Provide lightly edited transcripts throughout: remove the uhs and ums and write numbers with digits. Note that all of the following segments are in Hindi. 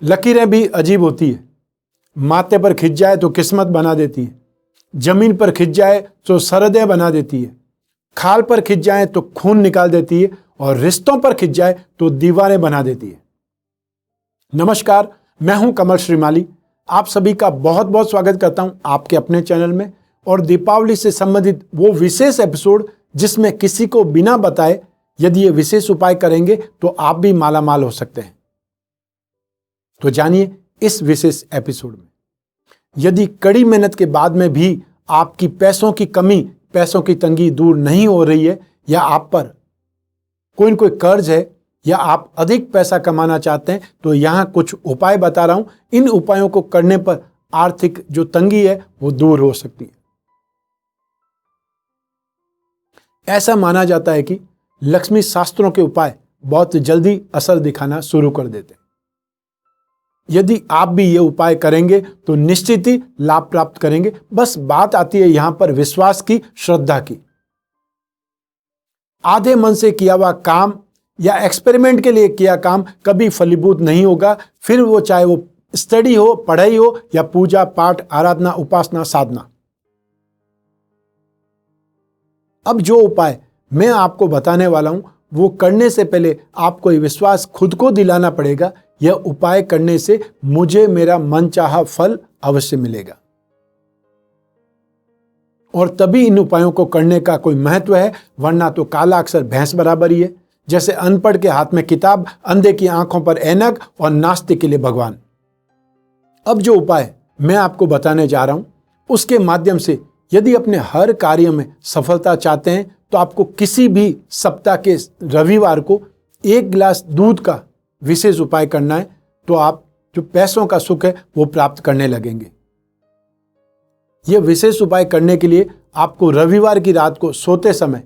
लकीरें भी अजीब होती है। माथे पर खिंच जाए तो किस्मत बना देती है, जमीन पर खिंच जाए तो सरहदें बना देती है, खाल पर खिंच जाए तो खून निकाल देती है, और रिश्तों पर खिंच जाए तो दीवारें बना देती है। नमस्कार, मैं हूं कमल श्रीमाली। आप सभी का बहुत बहुत स्वागत करता हूं आपके अपने चैनल में, और दीपावली से संबंधित वो विशेष एपिसोड जिसमें किसी को बिना बताए यदि ये विशेष उपाय करेंगे तो आप भी मालामाल हो सकते हैं। तो जानिए इस विशेष एपिसोड में, यदि कड़ी मेहनत के बाद में भी आपकी पैसों की कमी, पैसों की तंगी दूर नहीं हो रही है, या आप पर कोई न कोई कर्ज है, या आप अधिक पैसा कमाना चाहते हैं, तो यहां कुछ उपाय बता रहा हूं। इन उपायों को करने पर आर्थिक जो तंगी है वो दूर हो सकती है। ऐसा माना जाता है कि लक्ष्मी शास्त्रों के उपाय बहुत जल्दी असर दिखाना शुरू कर देते हैं। यदि आप भी ये उपाय करेंगे तो निश्चित ही लाभ प्राप्त करेंगे। बस बात आती है यहां पर विश्वास की, श्रद्धा की। आधे मन से किया हुआ काम या एक्सपेरिमेंट के लिए किया काम कभी फलीभूत नहीं होगा, फिर वो चाहे वो स्टडी हो, पढ़ाई हो, या पूजा पाठ, आराधना, उपासना, साधना। अब जो उपाय मैं आपको बताने वाला हूं वो करने से पहले आपको ये विश्वास खुद को दिलाना पड़ेगा, यह उपाय करने से मुझे मेरा मनचाहा फल अवश्य मिलेगा। और तभी इन उपायों को करने का कोई महत्व है, वरना तो काला अक्षर भैंस बराबर ही है। जैसे अनपढ़ के हाथ में किताब, अंधे की आंखों पर ऐनक, और नास्तिक के लिए भगवान। अब जो उपाय मैं आपको बताने जा रहा हूं उसके माध्यम से यदि अपने हर कार्य में सफलता चाहते हैं तो आपको किसी भी सप्ताह के रविवार को 1 गिलास दूध का विशेष उपाय करना है, तो आप जो पैसों का सुख है वो प्राप्त करने लगेंगे। यह विशेष उपाय करने के लिए आपको रविवार की रात को सोते समय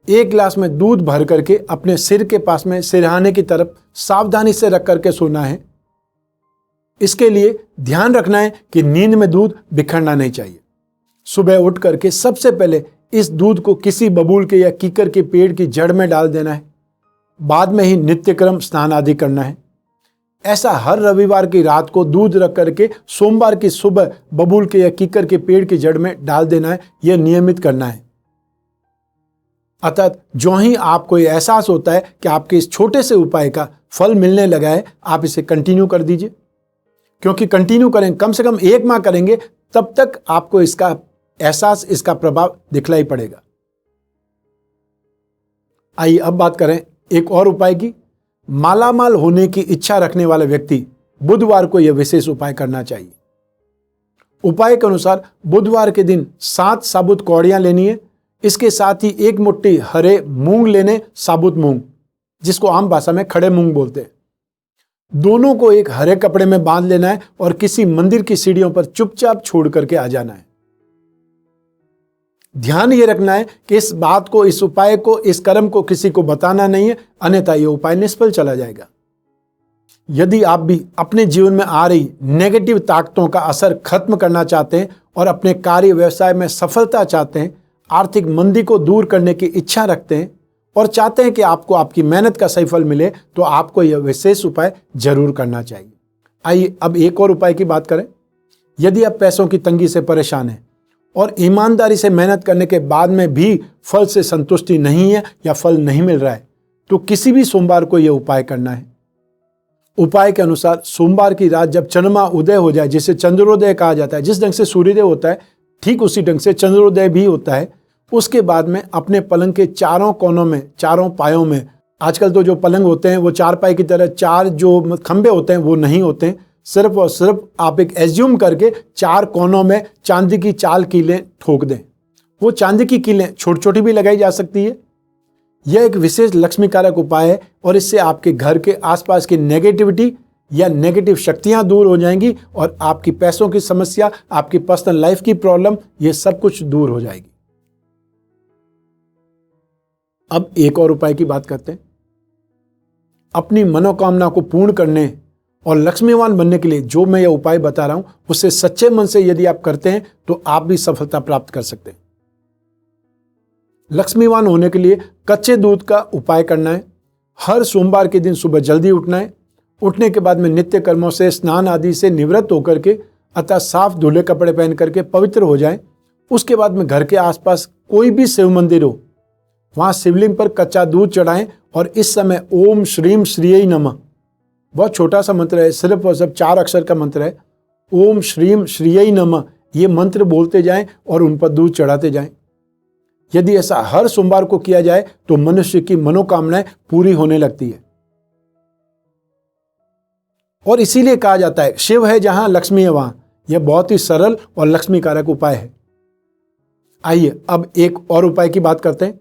1 गिलास में दूध भर करके अपने सिर के पास में सिरहाने की तरफ सावधानी से रख करके सोना है। इसके लिए ध्यान रखना है कि नींद में दूध बिखरना नहीं चाहिए। सुबह उठ करके सबसे पहले इस दूध को किसी बबूल के या कीकर के पेड़ की जड़ में डाल देना है। बाद में ही नित्यक्रम स्नान आदि करना है। ऐसा हर रविवार की रात को दूध रख करके सोमवार की सुबह बबूल के या कीकर के पेड़ की जड़ में डाल देना है। यह नियमित करना है। अतः जो ही आपको ये एहसास होता है कि आपके इस छोटे से उपाय का फल मिलने लगा है, आप इसे कंटिन्यू कर दीजिए। क्योंकि कंटिन्यू करें, कम से कम 1 माह करेंगे, तब तक आपको इसका एहसास, इसका प्रभाव दिखलाई पड़ेगा। आइए अब बात करें एक और उपाय की। मालामाल होने की इच्छा रखने वाले व्यक्ति बुधवार को यह विशेष उपाय करना चाहिए। उपाय के अनुसार बुधवार के दिन 7 साबुत कौड़ियां लेनी है। इसके साथ ही 1 मुट्ठी हरे मूंग लेने, साबुत मूंग, जिसको आम भाषा में खड़े मूंग बोलते हैं। दोनों को एक हरे कपड़े में बांध लेना है और किसी मंदिर की सीढ़ियों पर चुपचाप छोड़ करके आ जाना है। ध्यान ये रखना है कि इस बात को, इस उपाय को, इस कर्म को किसी को बताना नहीं है, अन्यथा यह उपाय निष्फल चला जाएगा। यदि आप भी अपने जीवन में आ रही नेगेटिव ताकतों का असर खत्म करना चाहते हैं और अपने कार्य व्यवसाय में सफलता चाहते हैं, आर्थिक मंदी को दूर करने की इच्छा रखते हैं और चाहते हैं कि आपको आपकी मेहनत का सही फल मिले, तो आपको यह विशेष उपाय जरूर करना चाहिए। आइए अब एक और उपाय की बात करें। यदि आप पैसों की तंगी से परेशान हैं और ईमानदारी से मेहनत करने के बाद में भी फल से संतुष्टि नहीं है या फल नहीं मिल रहा है, तो किसी भी सोमवार को यह उपाय करना है। उपाय के अनुसार सोमवार की रात जब चंद्रमा उदय हो जाए, जिसे चंद्रोदय कहा जाता है, जिस ढंग से सूर्योदय होता है ठीक उसी ढंग से चंद्रोदय भी होता है, उसके बाद में अपने पलंग के चारों कोनों में, चारों पायों में, आजकल तो जो पलंग होते हैं वो 4 पाई की तरह 4 जो खंबे होते हैं वो नहीं होते हैं। सिर्फ और सिर्फ आप एक एज्यूम करके 4 कोनों में चांदी की चाल कीलें ठोक दें। वो चांदी की कीलें छोटी छोटी भी लगाई जा सकती है। यह एक विशेष लक्ष्मी कारक उपाय है और इससे आपके घर के आसपास की नेगेटिविटी या नेगेटिव शक्तियां दूर हो जाएंगी और आपकी पैसों की समस्या, आपकी पर्सनल लाइफ की प्रॉब्लम, ये सब कुछ दूर हो जाएगी। अब एक और उपाय की बात करते हैं। अपनी मनोकामना को पूर्ण करने और लक्ष्मीवान बनने के लिए जो मैं यह उपाय बता रहा हूं, उससे सच्चे मन से यदि आप करते हैं तो आप भी सफलता प्राप्त कर सकते हैं। लक्ष्मीवान होने के लिए कच्चे दूध का उपाय करना है। हर सोमवार के दिन सुबह जल्दी उठना है। उठने के बाद में नित्य कर्मों से, स्नान आदि से निवृत्त होकर के, अतः साफ धुले कपड़े पहन करके पवित्र हो जाएं। उसके बाद में घर के आसपास कोई भी शिव मंदिर हो, वहां शिवलिंग पर कच्चा दूध चढ़ाएं और इस समय ओम श्रीम श्रीयै नमः, बहुत छोटा सा मंत्र है, सिर्फ और सिर्फ 4 अक्षर का मंत्र है, ओम श्रीम श्रीयै नमः, ये मंत्र बोलते जाएं और उन पर दूध चढ़ाते जाएं। यदि ऐसा हर सोमवार को किया जाए तो मनुष्य की मनोकामनाएं पूरी होने लगती है। और इसीलिए कहा जाता है शिव है जहां लक्ष्मी है वहां। यह बहुत ही सरल और लक्ष्मी कारक उपाय है। आइए अब एक और उपाय की बात करते हैं।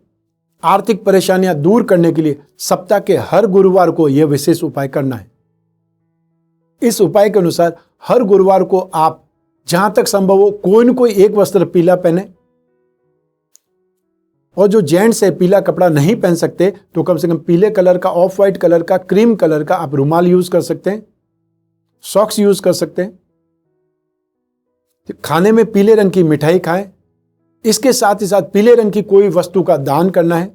आर्थिक परेशानियां दूर करने के लिए सप्ताह के हर गुरुवार को यह विशेष उपाय करना है। इस उपाय के अनुसार हर गुरुवार को आप जहां तक संभव हो कोई न कोई एक वस्त्र पीला पहने, और जो जेंट्स है पीला कपड़ा नहीं पहन सकते तो कम से कम पीले कलर का, ऑफ व्हाइट कलर का, क्रीम कलर का आप रुमाल यूज कर सकते हैं, सॉक्स यूज कर सकते हैं। खाने में पीले रंग की मिठाई खाएं। इसके साथ ही साथ पीले रंग की कोई वस्तु का दान करना है।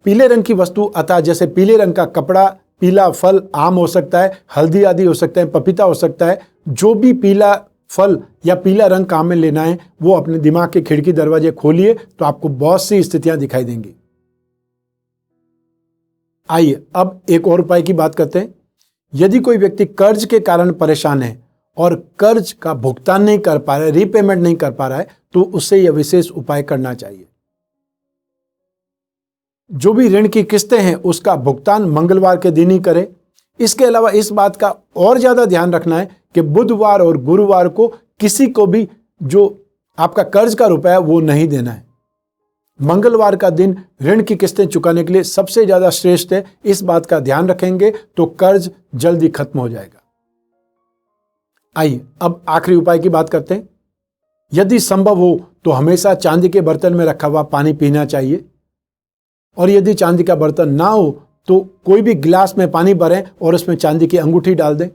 पीले रंग की वस्तु अतः जैसे पीले रंग का कपड़ा, पीला फल, आम हो सकता है, हल्दी आदि हो सकते हैं, पपीता हो सकता है, जो भी पीला फल या पीला रंग काम में लेना है वो अपने दिमाग के खिड़की दरवाजे खोलिए तो आपको बहुत सी स्थितियां दिखाई देंगी। आइए अब एक और उपाय की बात करते हैं। यदि कोई व्यक्ति कर्ज के कारण परेशान है और कर्ज का भुगतान नहीं कर पा रहा है, रीपेमेंट नहीं कर पा रहा है, तो उससे यह विशेष उपाय करना चाहिए। जो भी ऋण की किस्तें हैं उसका भुगतान मंगलवार के दिन ही करें। इसके अलावा इस बात का और ज्यादा ध्यान रखना है कि बुधवार और गुरुवार को किसी को भी जो आपका कर्ज का रुपया है वो नहीं देना है। मंगलवार का दिन ऋण की किस्तें चुकाने के लिए सबसे ज्यादा श्रेष्ठ है। इस बात का ध्यान रखेंगे तो कर्ज जल्दी खत्म हो जाएगा। आइए अब आखिरी उपाय की बात करते हैं। यदि संभव हो तो हमेशा चांदी के बर्तन में रखा हुआ पानी पीना चाहिए, और यदि चांदी का बर्तन ना हो तो कोई भी गिलास में पानी भरें और उसमें चांदी की अंगूठी डाल दें,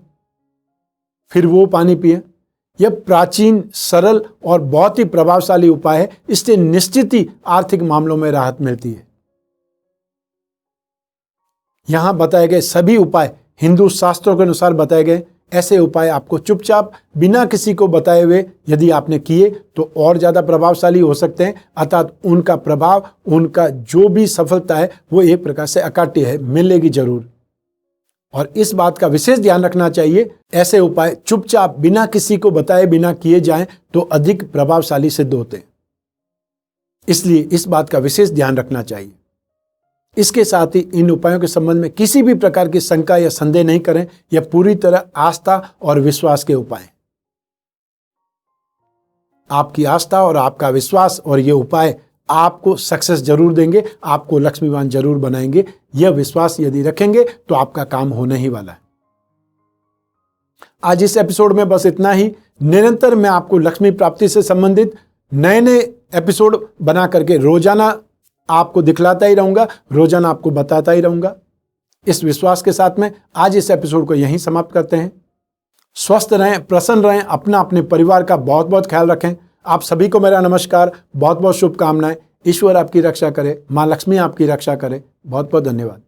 फिर वो पानी पिएं। यह प्राचीन, सरल और बहुत ही प्रभावशाली उपाय है। इससे निश्चित ही आर्थिक मामलों में राहत मिलती है। यहां बताए गए सभी उपाय हिंदू शास्त्रों के अनुसार बताए गए। ऐसे उपाय आपको चुपचाप बिना किसी को बताए हुए यदि आपने किए तो और ज्यादा प्रभावशाली हो सकते हैं, अर्थात उनका प्रभाव, उनका जो भी सफलता है वो एक प्रकार से अकाट्य है, मिलेगी जरूर। और इस बात का विशेष ध्यान रखना चाहिए, ऐसे उपाय चुपचाप बिना किसी को बताए, बिना किए जाएं तो अधिक प्रभावशाली सिद्ध होते हैं। इसलिए इस बात का विशेष ध्यान रखना चाहिए। इसके साथ ही इन उपायों के संबंध में किसी भी प्रकार की शंका या संदेह नहीं करें। यह पूरी तरह आस्था और विश्वास के उपाय हैं। आपकी आस्था और आपका विश्वास और ये उपाय आपको सक्सेस जरूर देंगे, आपको लक्ष्मीवान जरूर बनाएंगे। यह विश्वास यदि रखेंगे तो आपका काम होने ही वाला है। आज इस एपिसोड में बस इतना ही। निरंतर मैं आपको लक्ष्मी प्राप्ति से संबंधित नए नए एपिसोड बना करके रोजाना आपको दिखलाता ही रहूंगा, रोजाना आपको बताता ही रहूंगा। इस विश्वास के साथ में आज इस एपिसोड को यहीं समाप्त करते हैं। स्वस्थ रहें, प्रसन्न रहें, अपना अपने परिवार का बहुत बहुत ख्याल रखें। आप सभी को मेरा नमस्कार, बहुत बहुत शुभकामनाएं। ईश्वर आपकी रक्षा करे, मां लक्ष्मी आपकी रक्षा करे। बहुत बहुत धन्यवाद।